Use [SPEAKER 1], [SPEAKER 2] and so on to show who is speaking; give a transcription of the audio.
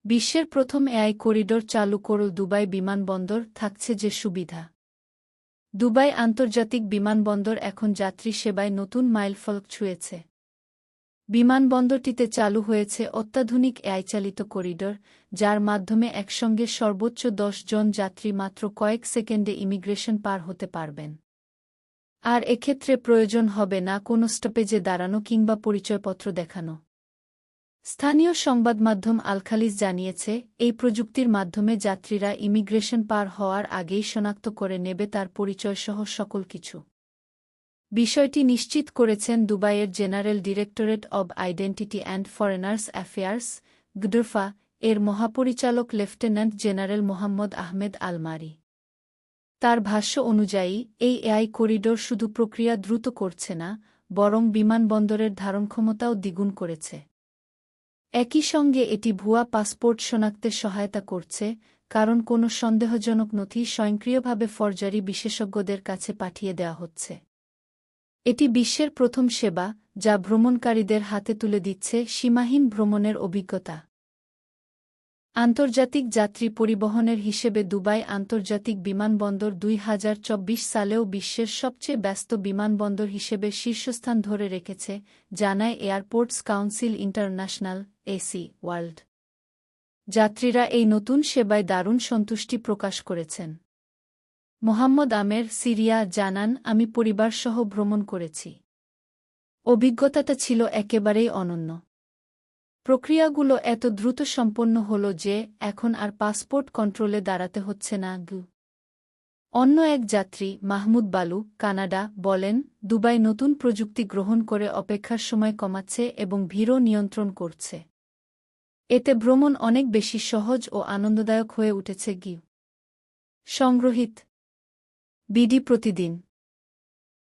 [SPEAKER 1] বিশ্বের প্রথম AI corridor চালু করল দুবাই বিমানবন্দর, থাকছে যে সুবিধা। দুবাই আন্তর্জাতিক বিমানবন্দর এখন যাত্রী সেবায় নতুন মাইলফলক ছুঁয়েছে। বিমানবন্দরটিতে চালু হয়েছে অত্যাধুনিক এআই চালিত করিডোর, যার মাধ্যমে একসঙ্গে সর্বোচ্চ ১০ জন যাত্রী মাত্র কয়েক সেকেন্ডে ইমিগ্রেশন পার হতে পারবেন। আর এক্ষেত্রে প্রয়োজন হবে না কোনো স্টপেজে দাঁড়ানো কিংবা পরিচয়পত্র দেখানো। স্থানীয় সংবাদমাধ্যম আল-খালিজ জানিয়েছে, এই প্রযুক্তির মাধ্যমে যাত্রীরা ইমিগ্রেশন পার হওয়ার আগেই শনাক্ত করে নেবে তার পরিচয়সহ সকল কিছু। বিষয়টি নিশ্চিত করেছেন দুবাইয়ের general directorate of identity and foreigners affairs গডফা এর মহাপরিচালক লেফটেন্যান্ট জেনারেল মোহাম্মদ আহমেদ আলমারি। তার ভাষ্য অনুযায়ী, এই এআই করিডোর শুধু প্রক্রিয়া দ্রুত করছে না, বরং বিমানবন্দরের ধারণক্ষমতাও দ্বিগুণ করেছে। একই সঙ্গে এটি ভুয়া পাসপোর্ট শনাক্তে সহায়তা করছে, কারণ কোনো সন্দেহজনক নথি স্বয়ংক্রিয়ভাবে ফরজারি বিশেষজ্ঞদের কাছে পাঠিয়ে দেওয়া হচ্ছে। এটি বিশ্বের প্রথম সেবা, যা ভ্রমণকারীদের হাতে তুলে দিচ্ছে সীমাহীন ভ্রমণের অভিজ্ঞতা। আন্তর্জাতিক যাত্রী পরিবহনের হিসেবে দুবাই আন্তর্জাতিক বিমানবন্দর ২০২৪ সালেও বিশ্বের সবচেয়ে ব্যস্ত বিমানবন্দর হিসেবে শীর্ষস্থান ধরে রেখেছে, জানায় airports council international AC world. যাত্রীরা এই নতুন সেবায় দারুণ সন্তুষ্টি প্রকাশ করেছেন। মোহাম্মদ আমের সিরিয়া জানান, আমি পরিবারসহ ভ্রমণ করেছি। অভিজ্ঞতাটা ছিল একেবারেই অনন্য। প্রক্রিয়াগুলো এত দ্রুত সম্পন্ন হল যে এখন আর পাসপোর্ট কন্ট্রোলে দাঁড়াতে হচ্ছে না। অন্য এক যাত্রী মাহমুদ বালু, কানাডা, বলেন, দুবাই নতুন প্রযুক্তি গ্রহণ করে অপেক্ষার সময় কমাচ্ছে এবং ভিড়ও নিয়ন্ত্রণ করছে। এতে ভ্রমণ অনেক বেশি সহজ ও আনন্দদায়ক হয়ে উঠেছে। সংগৃহীত বিডি প্রতিদিন।